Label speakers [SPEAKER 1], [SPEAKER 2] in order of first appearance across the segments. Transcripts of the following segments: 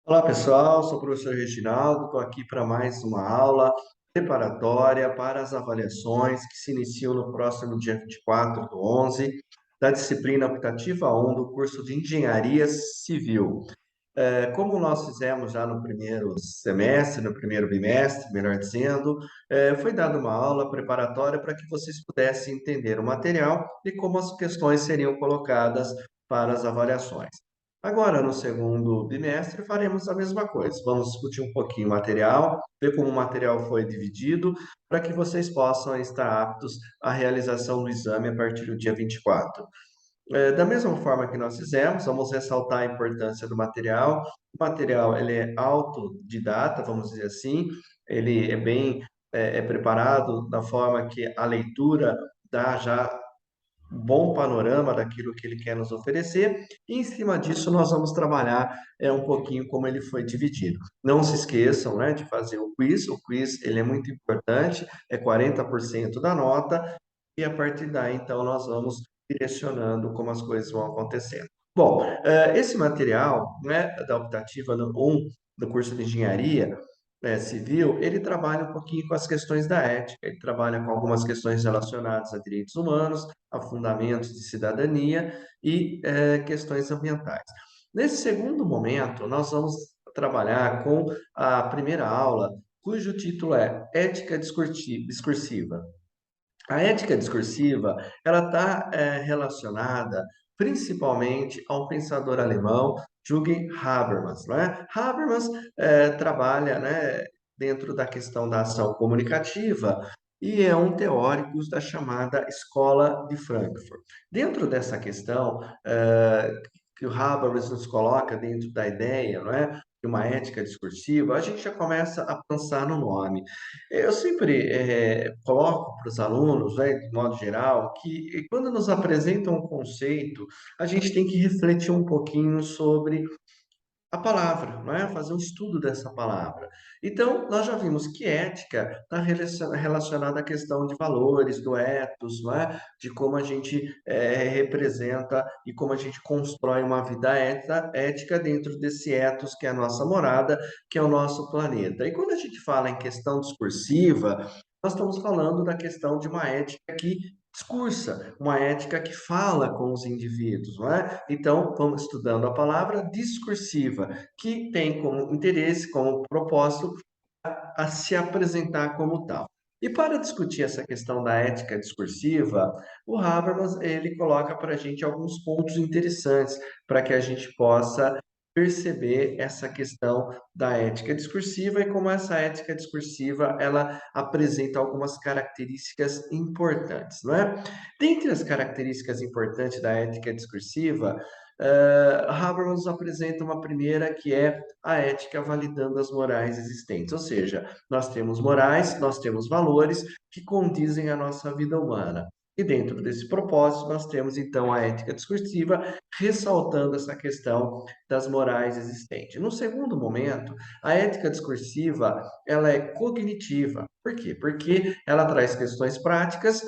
[SPEAKER 1] Olá pessoal, sou o professor Reginaldo, estou aqui para mais uma aula preparatória para as avaliações que se iniciam no próximo dia 24 do 11 da disciplina optativa 1 do curso de Engenharia Civil. Como nós fizemos já no primeiro semestre, no primeiro bimestre, melhor dizendo, foi dada uma aula preparatória para que vocês pudessem entender o material e como as questões seriam colocadas para as avaliações. Agora, no segundo bimestre, faremos a mesma coisa. Vamos discutir um pouquinho o material, ver como o material foi dividido, para que vocês possam estar aptos à realização do exame a partir do dia 24. Da mesma forma que nós fizemos, vamos ressaltar a importância do material. O material ele é autodidata, vamos dizer assim, ele é bem preparado da forma que a leitura dá já um bom panorama daquilo que ele quer nos oferecer, e em cima disso nós vamos trabalhar um pouquinho como ele foi dividido. Não se esqueçam, né, de fazer o quiz ele é muito importante, é 40% da nota, e a partir daí, então, nós vamos direcionando como as coisas vão acontecendo. Bom, esse material, né, da optativa 1 do curso de Engenharia, civil, ele trabalha um pouquinho com as questões da ética, ele trabalha com algumas questões relacionadas a direitos humanos, a fundamentos de cidadania e questões ambientais. Nesse segundo momento, nós vamos trabalhar com a primeira aula, cujo título é Ética Discursiva. A ética discursiva, ela está relacionada principalmente ao pensador alemão Jürgen Habermas, não é? Habermas trabalha, né, dentro da questão da ação comunicativa e é um teórico da chamada Escola de Frankfurt. Dentro dessa questão que o Habermas nos coloca dentro da ideia, não é? De uma ética discursiva, a gente já começa a pensar no nome. Eu sempre coloco para os alunos, né, de modo geral, que quando nos apresentam um conceito, a gente tem que refletir um pouquinho sobre a palavra, não é? Fazer um estudo dessa palavra. Então, nós já vimos que ética está relacionada à questão de valores, do ethos, não é? De como a gente representa e como a gente constrói uma vida ética dentro desse ethos que é a nossa morada, que é o nosso planeta. E quando a gente fala em questão discursiva, nós estamos falando da questão de uma ética que discursa, uma ética que fala com os indivíduos, não é? Então, vamos estudando a palavra discursiva, que tem como interesse, como propósito, a se apresentar como tal. E para discutir essa questão da ética discursiva, o Habermas ele coloca para a gente alguns pontos interessantes para que a gente possa perceber essa questão da ética discursiva e como essa ética discursiva ela apresenta algumas características importantes, não é? Dentre as características importantes da ética discursiva, Habermas apresenta uma primeira que é a ética validando as morais existentes, ou seja, nós temos morais, nós temos valores que condizem à nossa vida humana. E dentro desse propósito, nós temos então a ética discursiva, ressaltando essa questão das morais existentes. No segundo momento, a ética discursiva, ela é cognitiva. Por quê? Porque ela traz questões práticas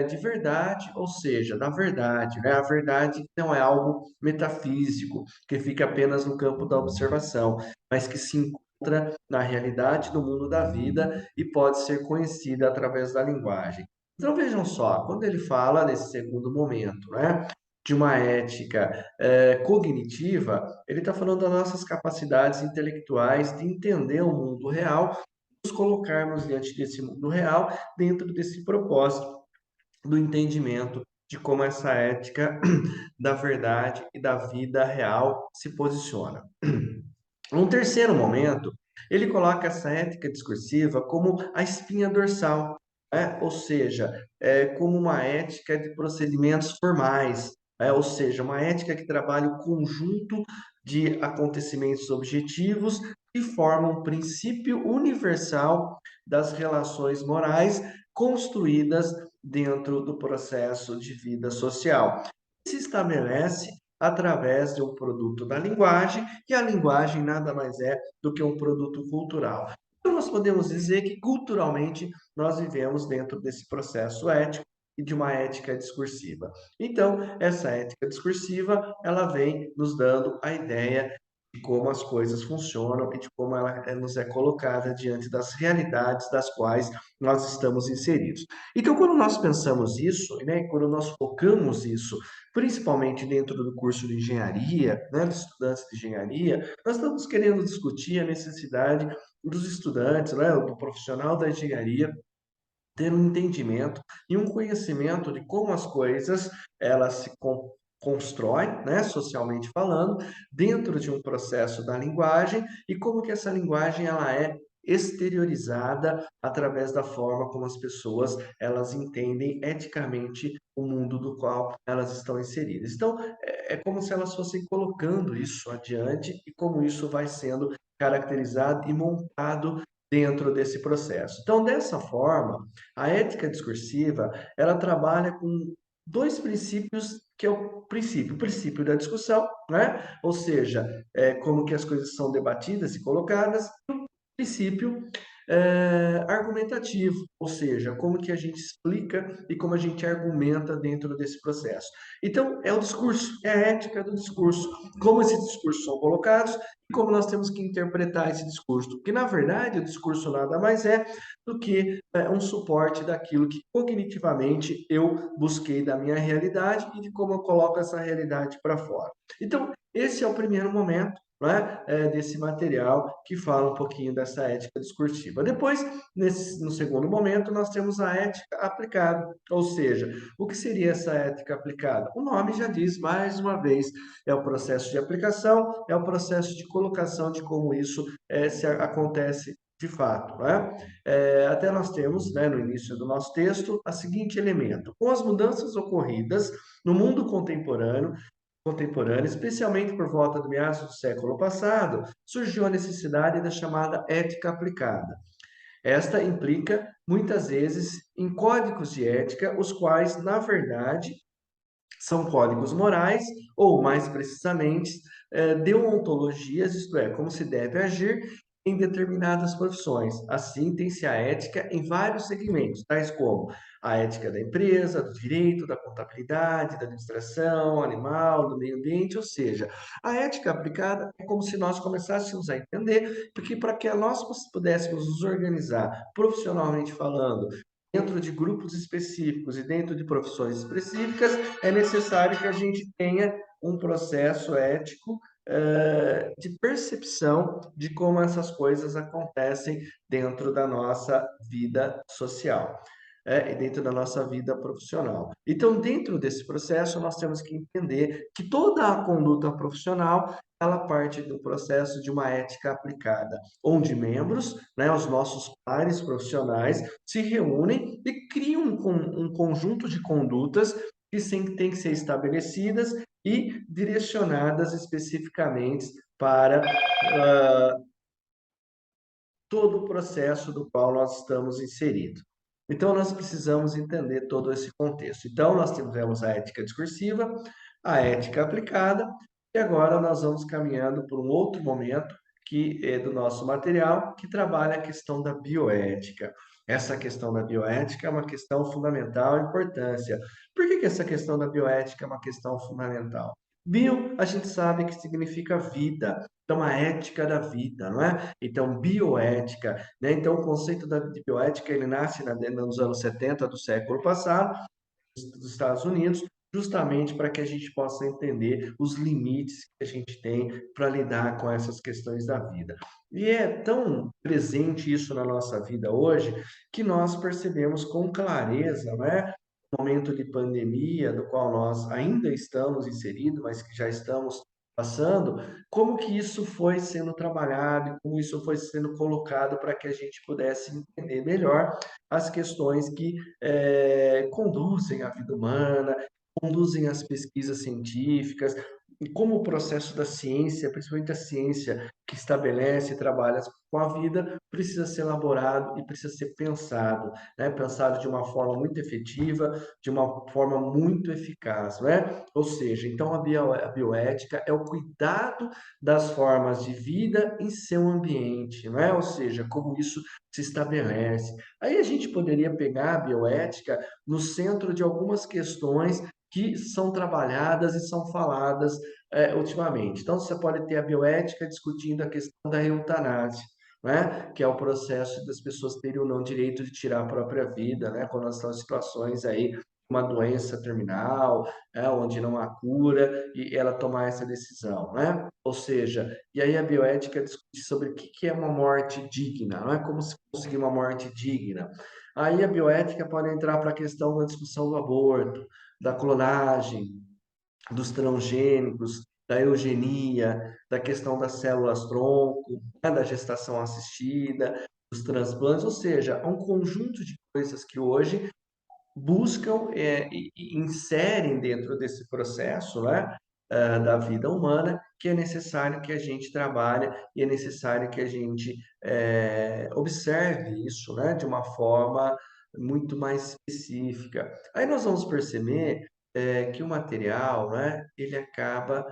[SPEAKER 1] de verdade, ou seja, da verdade, né? A verdade não é algo metafísico, que fica apenas no campo da observação, mas que se encontra na realidade do mundo da vida e pode ser conhecida através da linguagem. Então vejam só, quando ele fala nesse segundo momento, né, de uma ética cognitiva, ele está falando das nossas capacidades intelectuais de entender o mundo real, nos colocarmos diante desse mundo real, dentro desse propósito do entendimento de como essa ética da verdade e da vida real se posiciona. Um terceiro momento, ele coloca essa ética discursiva como a espinha dorsal, né? Ou seja, como uma ética de procedimentos formais, ou seja, uma ética que trabalha o conjunto de acontecimentos objetivos que formam um princípio universal das relações morais construídas dentro do processo de vida social. Se estabelece através de um produto da linguagem, e a linguagem nada mais é do que um produto cultural. Então, nós podemos dizer que culturalmente nós vivemos dentro desse processo ético e de uma ética discursiva. Então, essa ética discursiva, ela vem nos dando a ideia de como as coisas funcionam e de como ela nos é colocada diante das realidades das quais nós estamos inseridos. Então, quando nós pensamos isso, né, quando nós focamos isso, principalmente dentro do curso de engenharia, né, dos estudantes de engenharia, nós estamos querendo discutir a necessidade dos estudantes, né, do profissional da engenharia ter um entendimento e um conhecimento de como as coisas elas constroem, né, socialmente falando, dentro de um processo da linguagem e como que essa linguagem ela é exteriorizada através da forma como as pessoas elas entendem eticamente o mundo do qual elas estão inseridas. Então, é como se elas fossem colocando isso adiante e como isso vai sendo caracterizado e montado dentro desse processo. Então, dessa forma, a ética discursiva, ela trabalha com dois princípios, que é o princípio da discussão, né? Ou seja, como que as coisas são debatidas e colocadas, princípio argumentativo, ou seja, como que a gente explica e como a gente argumenta dentro desse processo. Então, é o discurso, é a ética do discurso, como esses discursos são colocados e como nós temos que interpretar esse discurso. Porque, na verdade, o discurso nada mais é do que um suporte daquilo que cognitivamente eu busquei da minha realidade e de como eu coloco essa realidade para fora. Então, esse é o primeiro momento, né, desse material que fala um pouquinho dessa ética discursiva. Depois, no segundo momento, nós temos a ética aplicada, ou seja, o que seria essa ética aplicada? O nome já diz, mais uma vez, é o processo de aplicação, é o processo de colocação de como isso acontece de fato, né? Até nós temos, né, no início do nosso texto, a seguinte elemento: com as mudanças ocorridas no mundo contemporânea, especialmente por volta do meados do século passado, surgiu a necessidade da chamada ética aplicada. Esta implica, muitas vezes, em códigos de ética, os quais, na verdade, são códigos morais, ou mais precisamente, deontologias, isto é, como se deve agir em determinadas profissões. Assim, tem-se a ética em vários segmentos, tais como a ética da empresa, do direito, da contabilidade, da administração, animal, do meio ambiente, ou seja, a ética aplicada é como se nós começássemos a entender, porque para que nós pudéssemos nos organizar profissionalmente falando, dentro de grupos específicos e dentro de profissões específicas, é necessário que a gente tenha um processo ético de percepção de como essas coisas acontecem dentro da nossa vida social. E dentro da nossa vida profissional. Então, dentro desse processo, nós temos que entender que toda a conduta profissional ela parte do processo de uma ética aplicada, onde membros, né, os nossos pares profissionais, se reúnem e criam um conjunto de condutas que têm que ser estabelecidas e direcionadas especificamente para todo o processo do qual nós estamos inseridos. Então, nós precisamos entender todo esse contexto. Então, nós tivemos a ética discursiva, a ética aplicada, e agora nós vamos caminhando por um outro momento que é do nosso material, que trabalha a questão da bioética. Essa questão da bioética é uma questão fundamental e importância. Por que essa questão da bioética é uma questão fundamental? Bio, a gente sabe que significa vida, então a ética da vida, não é? Então, bioética, né? Então, o conceito de bioética, ele nasce nos anos 70 do século passado, dos Estados Unidos, justamente para que a gente possa entender os limites que a gente tem para lidar com essas questões da vida. E é tão presente isso na nossa vida hoje que nós percebemos com clareza, né? Momento de pandemia, do qual nós ainda estamos inseridos, mas que já estamos passando, como que isso foi sendo trabalhado, como isso foi sendo colocado para que a gente pudesse entender melhor as questões que conduzem a vida humana, conduzem as pesquisas científicas, e como o processo da ciência, principalmente a ciência que estabelece e trabalha com a vida, precisa ser elaborado e precisa ser pensado, né? Pensado de uma forma muito efetiva, de uma forma muito eficaz, né? Ou seja, então a bioética é o cuidado das formas de vida em seu ambiente, não é? Ou seja, como isso se estabelece. Aí a gente poderia pegar a bioética no centro de algumas questões que são trabalhadas e são faladas ultimamente. Então, você pode ter a bioética discutindo a questão da eutanásia, né? Que é o processo das pessoas terem ou não direito de tirar a própria vida, né? Quando elas estão em situações aí, uma doença terminal, onde não há cura, e ela tomar essa decisão, né? Ou seja, e aí a bioética discute sobre o que que é uma morte digna, não é como se conseguir uma morte digna. Aí a bioética pode entrar para a questão da discussão do aborto, da clonagem, dos transgênicos, da eugenia, da questão das células-tronco, né, da gestação assistida, dos transplantes, ou seja, há um conjunto de coisas que hoje buscam e inserem dentro desse processo, né, da vida humana, que é necessário que a gente trabalhe e é necessário que a gente observe isso, né, de uma forma muito mais específica. Aí nós vamos perceber que o material, né, ele acaba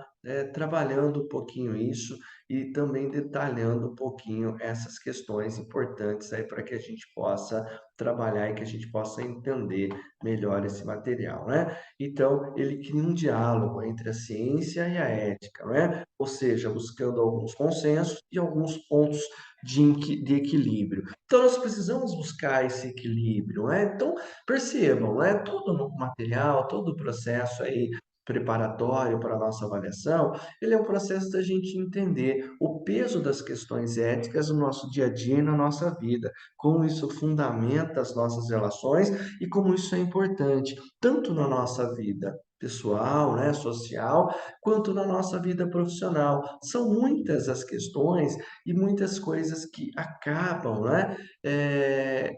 [SPEAKER 1] trabalhando um pouquinho isso e também detalhando um pouquinho essas questões importantes aí para que a gente possa trabalhar e que a gente possa entender melhor esse material, né? Então, ele cria um diálogo entre a ciência e a ética, né? Ou seja, buscando alguns consensos e alguns pontos de equilíbrio. Então, nós precisamos buscar esse equilíbrio, né? Então, percebam, né? Todo o material, todo o processo aí preparatório para a nossa avaliação, ele é um processo da gente entender o peso das questões éticas no nosso dia a dia e na nossa vida, como isso fundamenta as nossas relações e como isso é importante, tanto na nossa vida pessoal, né, social, quanto na nossa vida profissional. São muitas as questões e muitas coisas que acabam, né,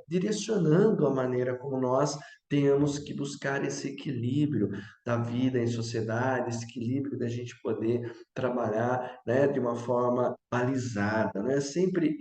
[SPEAKER 1] direcionando a maneira como nós temos que buscar esse equilíbrio da vida em sociedade, esse equilíbrio da gente poder trabalhar, né, de uma forma balizada, né? Sempre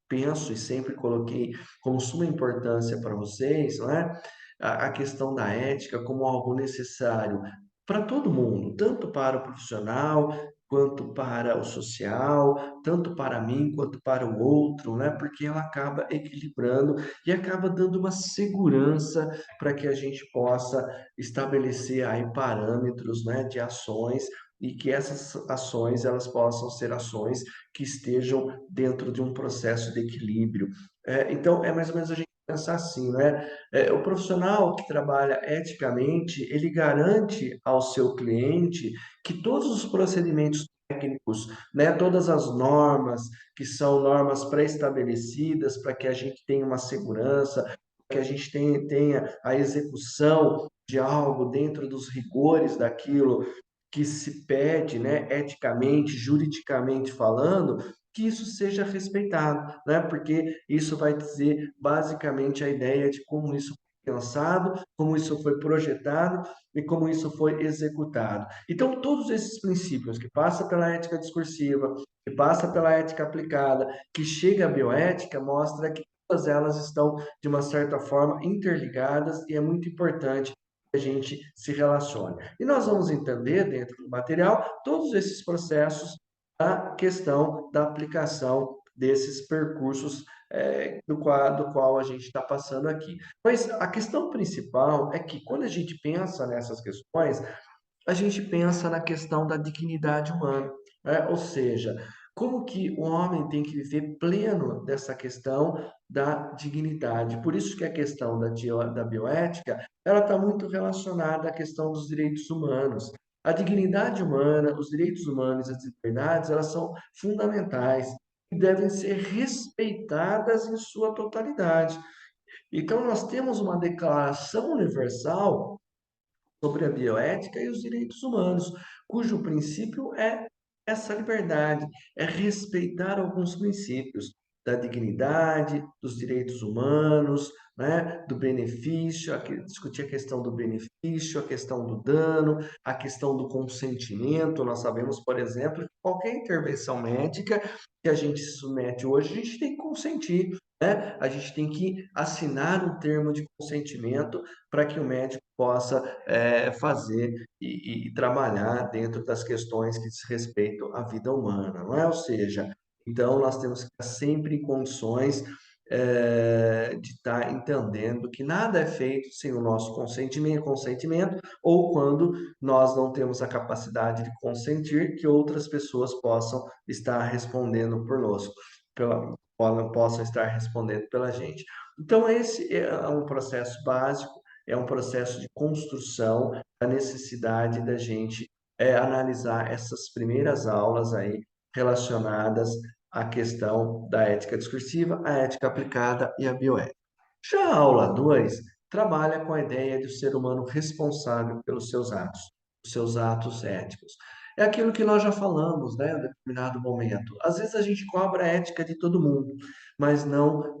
[SPEAKER 1] penso e sempre coloquei como suma importância para vocês, não é? A questão da ética como algo necessário para todo mundo, tanto para o profissional, quanto para o social, tanto para mim quanto para o outro, né? Porque ela acaba equilibrando e acaba dando uma segurança para que a gente possa estabelecer aí parâmetros, né, de ações e que essas ações elas possam ser ações que estejam dentro de um processo de equilíbrio. Então, é mais ou menos a gente pensar assim, né? O profissional que trabalha eticamente, ele garante ao seu cliente que todos os procedimentos técnicos, né, todas as normas, que são normas pré-estabelecidas para que a gente tenha uma segurança, que a gente tenha a execução de algo dentro dos rigores daquilo que se pede, né, eticamente, juridicamente falando, que isso seja respeitado, né? Porque isso vai dizer basicamente a ideia de como isso foi pensado, como isso foi projetado e como isso foi executado. Então, todos esses princípios que passa pela ética discursiva, que passa pela ética aplicada, que chega à bioética, mostra que todas elas estão de uma certa forma interligadas e é muito importante que a gente se relacione. E nós vamos entender dentro do material todos esses processos da questão da aplicação desses percursos do qual a gente está passando aqui. Mas a questão principal é que quando a gente pensa nessas questões, a gente pensa na questão da dignidade humana, né? Ou seja, como que o homem tem que viver pleno dessa questão da dignidade. Por isso que a questão da bioética, ela está muito relacionada à questão dos direitos humanos. A dignidade humana, os direitos humanos e as liberdades, elas são fundamentais e devem ser respeitadas em sua totalidade. Então, nós temos uma declaração universal sobre a bioética e os direitos humanos, cujo princípio é essa liberdade, é respeitar alguns princípios da dignidade, dos direitos humanos, né, do benefício, discutir a questão do benefício, a questão do dano, a questão do consentimento. Nós sabemos, por exemplo, que qualquer intervenção médica que a gente se submete hoje, a gente tem que consentir, né? A gente tem que assinar um termo de consentimento para que o médico possa fazer e trabalhar dentro das questões que diz respeito à vida humana, não é? Ou seja, então nós temos que estar sempre em condições de estar entendendo que nada é feito sem o nosso consentimento, ou quando nós não temos a capacidade de consentir que outras pessoas possam estar respondendo por nós, possam estar respondendo pela gente. Então, esse é um processo básico, é um processo de construção, a necessidade da gente analisar essas primeiras aulas aí relacionadas à questão da ética discursiva, a ética aplicada e a bioética. Já a aula 2 trabalha com a ideia de um ser humano responsável pelos seus atos, os seus atos éticos. É aquilo que nós já falamos, né, em um determinado momento. Às vezes a gente cobra a ética de todo mundo, mas não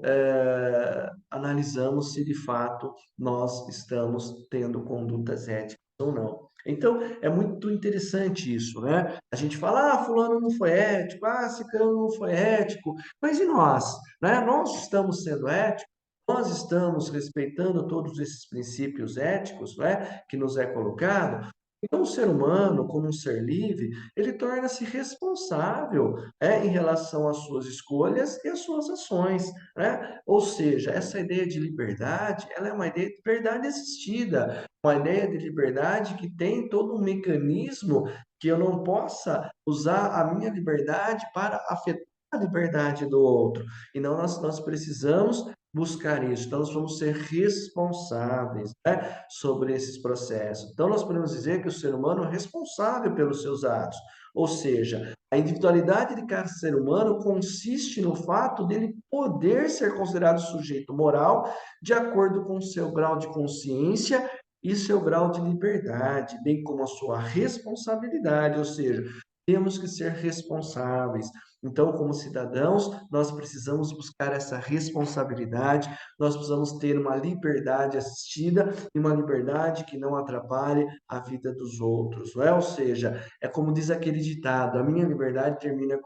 [SPEAKER 1] analisamos se de fato nós estamos tendo condutas éticas ou não. Então, é muito interessante isso, né? A gente fala, fulano não foi ético, ciclano não foi ético, mas e nós, né? Nós estamos sendo éticos, nós estamos respeitando todos esses princípios éticos, né, que nos é colocado. Então, o ser humano, como um ser livre, ele torna-se responsável, em relação às suas escolhas e às suas ações, né? Ou seja, essa ideia de liberdade, ela é uma ideia de liberdade assistida, uma ideia de liberdade que tem todo um mecanismo que eu não possa usar a minha liberdade para afetar a liberdade do outro. E não, nós precisamos buscar isso. Então, nós vamos ser responsáveis, né, sobre esses processos. Então, nós podemos dizer que o ser humano é responsável pelos seus atos. Ou seja, a individualidade de cada ser humano consiste no fato dele poder ser considerado sujeito moral de acordo com o seu grau de consciência e seu grau de liberdade, bem como a sua responsabilidade, ou seja, temos que ser responsáveis. Então, como cidadãos, nós precisamos buscar essa responsabilidade, nós precisamos ter uma liberdade assistida e uma liberdade que não atrapalhe a vida dos outros, não é? Ou seja, é como diz aquele ditado: a minha liberdade termina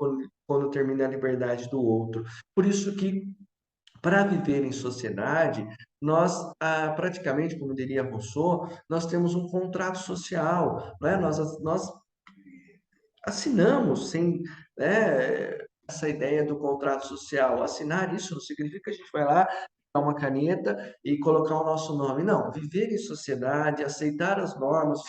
[SPEAKER 1] quando termina a liberdade do outro. Por isso que, para viver em sociedade, nós, praticamente, como diria Rousseau, nós temos um contrato social, não é? Nós assinamos sem, né, essa ideia do contrato social. Assinar isso não significa que a gente vai lá, pegar uma caneta e colocar o nosso nome. Não, viver em sociedade, aceitar as normas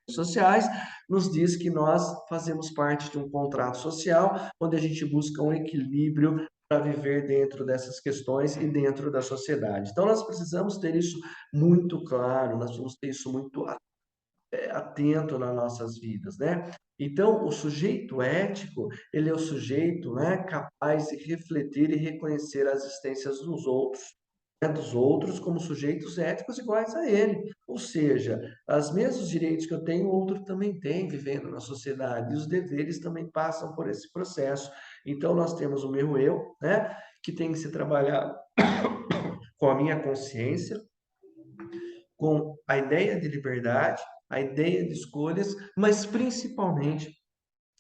[SPEAKER 1] sociais, nos diz que nós fazemos parte de um contrato social, onde a gente busca um equilíbrio para viver dentro dessas questões e dentro da sociedade. Então, nós precisamos ter isso muito claro, nós precisamos ter isso muito atento nas nossas vidas, né? Então, o sujeito ético, ele é o sujeito, né, capaz de refletir e reconhecer as existências dos outros, né, dos outros como sujeitos éticos iguais a ele. Ou seja, os mesmos direitos que eu tenho, o outro também tem vivendo na sociedade, e os deveres também passam por esse processo. Então, nós temos o meu eu, né, que tem que se trabalhar com a minha consciência, com a ideia de liberdade, a ideia de escolhas, mas principalmente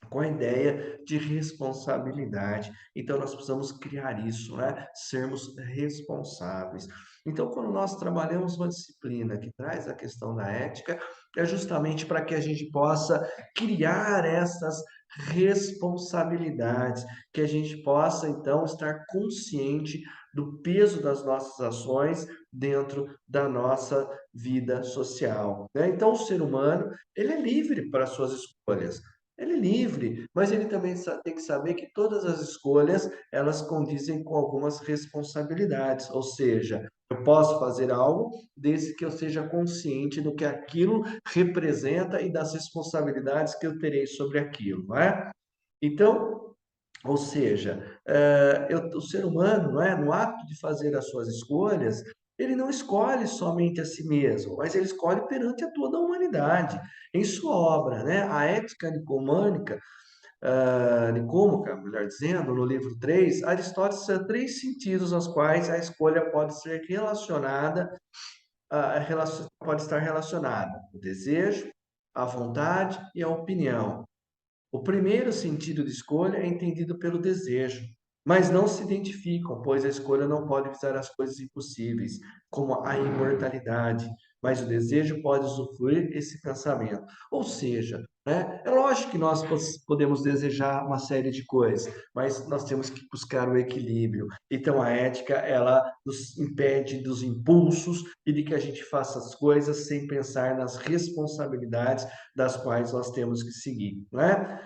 [SPEAKER 1] com a ideia de responsabilidade. Então, nós precisamos criar isso, né? Sermos responsáveis. Então, quando nós trabalhamos uma disciplina que traz a questão da ética, é justamente para que a gente possa criar essas responsabilidades, que a gente possa, então, estar consciente do peso das nossas ações dentro da nossa vida social, né? Então, o ser humano, ele é livre para suas escolhas. Ele é livre, mas ele também tem que saber que todas as escolhas, elas condizem com algumas responsabilidades, ou seja, eu posso fazer algo desde que eu seja consciente do que aquilo representa e das responsabilidades que eu terei sobre aquilo, não é? Então, ou seja, o ser humano, não é, no ato de fazer as suas escolhas, ele não escolhe somente a si mesmo, mas ele escolhe perante a toda a humanidade. Em sua obra, né, a Ética Nicomânica, Nicômaca, melhor dizendo, no livro 3, Aristóteles dá três sentidos aos quais a escolha pode ser relacionada, pode estar relacionada: o desejo, a vontade e a opinião. O primeiro sentido de escolha é entendido pelo desejo, mas não se identificam, pois a escolha não pode visar as coisas impossíveis, como a imortalidade, mas o desejo pode usufruir esse pensamento. Ou seja, né, é lógico que nós podemos desejar uma série de coisas, mas nós temos que buscar o equilíbrio. Então, a ética, ela nos impede dos impulsos e de que a gente faça as coisas sem pensar nas responsabilidades das quais nós temos que seguir, né?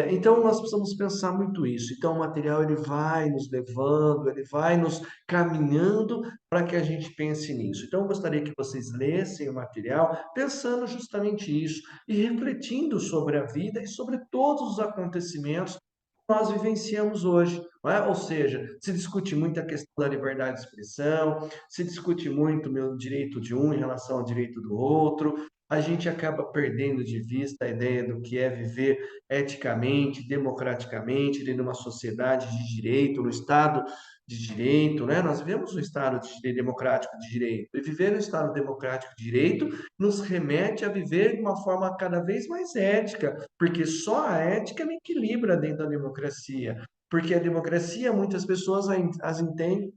[SPEAKER 1] Então, nós precisamos pensar muito isso. Então, o material ele vai nos levando, ele vai nos caminhando para que a gente pense nisso. Então, eu gostaria que vocês lessem o material pensando justamente isso e refletindo sobre a vida e sobre todos os acontecimentos que nós vivenciamos hoje. Não é? Ou seja, se discute muito a questão da liberdade de expressão, se discute muito o meu direito de um em relação ao direito do outro, a gente acaba perdendo de vista a ideia do que é viver eticamente, democraticamente, dentro de uma sociedade de direito, no Estado de direito, né? Nós vivemos um Estado democrático de direito, e viver no Estado democrático de direito nos remete a viver de uma forma cada vez mais ética, porque só a ética me equilibra dentro da democracia. Porque a democracia, muitas pessoas as entendem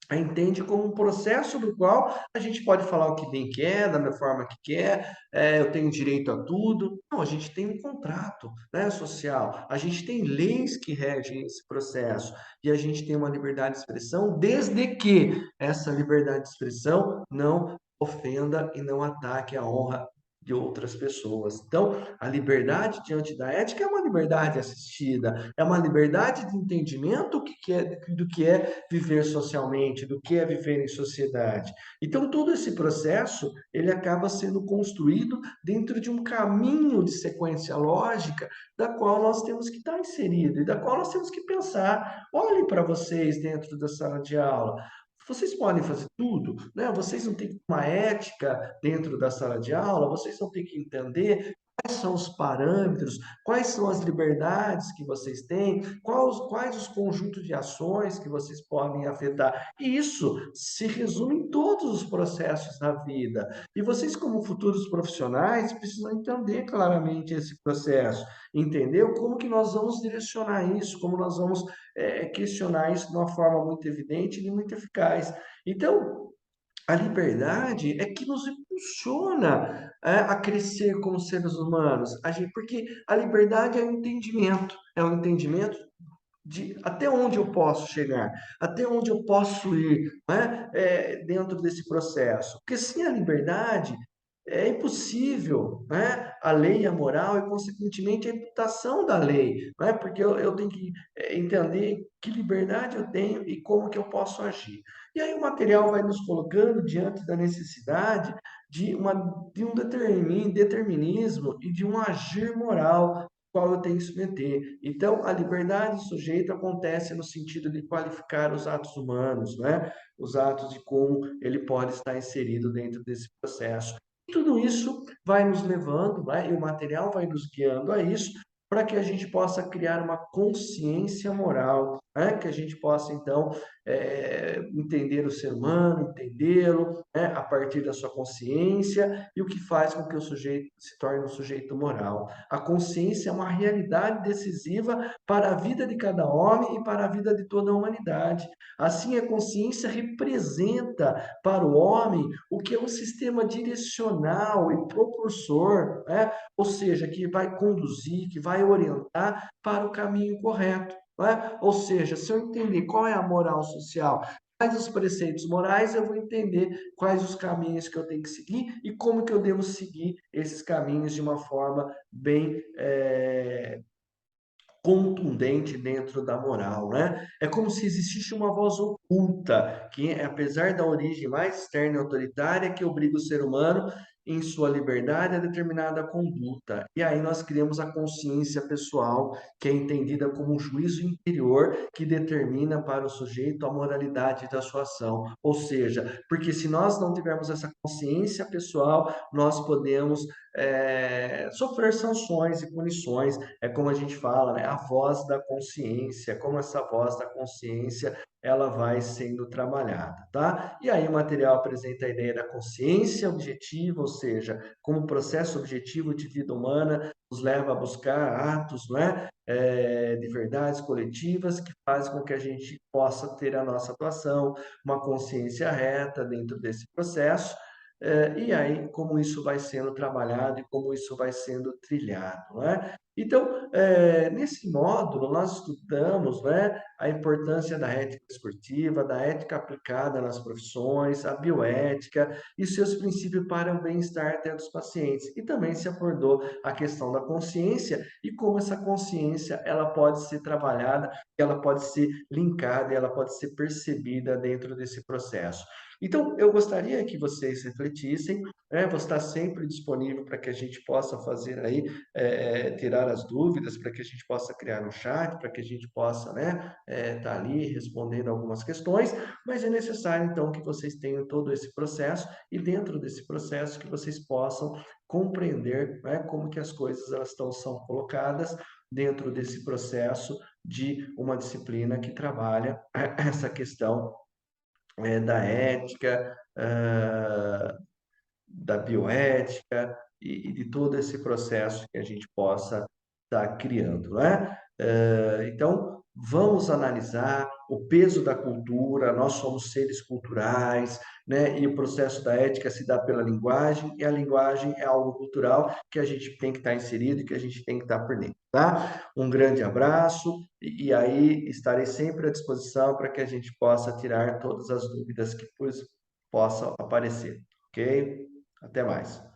[SPEAKER 1] a entende como um processo do qual a gente pode falar o que bem quer, da minha forma que quer, eu tenho direito a tudo. Não, a gente tem um contrato, né, social, a gente tem leis que regem esse processo e a gente tem uma liberdade de expressão, desde que essa liberdade de expressão não ofenda e não ataque a honra de outras pessoas. Então, a liberdade diante da ética é uma liberdade assistida, é uma liberdade de entendimento do que é viver socialmente, do que é viver em sociedade. Então, todo esse processo, ele acaba sendo construído dentro de um caminho de sequência lógica da qual nós temos que estar inserido e da qual nós temos que pensar. Olhem para vocês dentro da sala de aula. Vocês podem fazer tudo, né? Vocês não têm que ter uma ética dentro da sala de aula, vocês não têm que entender quais são os parâmetros, quais são as liberdades que vocês têm, quais os conjuntos de ações que vocês podem afetar. E isso se resume em todos os processos da vida. E vocês, como futuros profissionais, precisam entender claramente esse processo, entender como que nós vamos direcionar isso, como nós vamos questionar isso de uma forma muito evidente e muito eficaz. Então, a liberdade é que nos impulsiona a crescer como seres humanos, porque a liberdade é um entendimento de até onde eu posso chegar, até onde eu posso ir, né? Dentro desse processo. Porque sem a liberdade é impossível, né? A lei, a moral e, consequentemente, a imputação da lei, né? Porque eu tenho que entender que liberdade eu tenho e como que eu posso agir. E aí o material vai nos colocando diante da necessidade de um determinismo e de um agir moral qual eu tenho que submeter. Então, a liberdade do sujeito acontece no sentido de qualificar os atos humanos, né? Os atos de como ele pode estar inserido dentro desse processo. E tudo isso vai nos levando, vai, e o material vai nos guiando a isso, para que a gente possa criar uma consciência moral, né? Que a gente possa, então, entender o ser humano, entendê-lo, né? A partir da sua consciência, e o que faz com que o sujeito se torne um sujeito moral. A consciência é uma realidade decisiva para a vida de cada homem e para a vida de toda a humanidade. Assim, a consciência representa para o homem o que é um sistema direcional e propulsor, né? Ou seja, que vai conduzir, que vai orientar para o caminho correto. Né? Ou seja, se eu entender qual é a moral social, quais os preceitos morais, eu vou entender quais os caminhos que eu tenho que seguir e como que eu devo seguir esses caminhos de uma forma bem contundente dentro da moral, né? É como se existisse uma voz oculta, que apesar da origem mais externa e autoritária, que obriga o ser humano em sua liberdade a determinada conduta. E aí nós criamos a consciência pessoal, que é entendida como um juízo interior que determina para o sujeito a moralidade da sua ação. Ou seja, porque se nós não tivermos essa consciência pessoal, nós podemos sofrer sanções e punições. É como a gente fala, né? A voz da consciência, como essa voz da consciência ela vai sendo trabalhada, tá? E aí o material apresenta a ideia da consciência objetiva, ou seja, como processo objetivo de vida humana nos leva a buscar atos, né, de verdades coletivas que fazem com que a gente possa ter a nossa atuação, uma consciência reta dentro desse processo, e aí como isso vai sendo trabalhado e como isso vai sendo trilhado, né? Então, nesse módulo, nós estudamos, né, a importância da ética esportiva, da ética aplicada nas profissões, a bioética e seus princípios para o bem-estar até dos pacientes. E também se abordou a questão da consciência e como essa consciência ela pode ser trabalhada, ela pode ser linkada, ela pode ser percebida dentro desse processo. Então, eu gostaria que vocês refletissem, né? Vou estar sempre disponível para que a gente possa fazer aí, tirar as dúvidas, para que a gente possa criar um chat, para que a gente possa, né, estar ali respondendo algumas questões, mas é necessário, então, que vocês tenham todo esse processo e dentro desse processo que vocês possam compreender, né, como que as coisas elas são colocadas dentro desse processo de uma disciplina que trabalha essa questão da ética, da bioética e de todo esse processo que a gente possa estar criando, né? Então, vamos analisar o peso da cultura, nós somos seres culturais, né? E o processo da ética se dá pela linguagem, e a linguagem é algo cultural que a gente tem que estar inserido e que a gente tem que estar por dentro, tá? Um grande abraço, e aí estarei sempre à disposição para que a gente possa tirar todas as dúvidas que possam aparecer, ok? Até mais.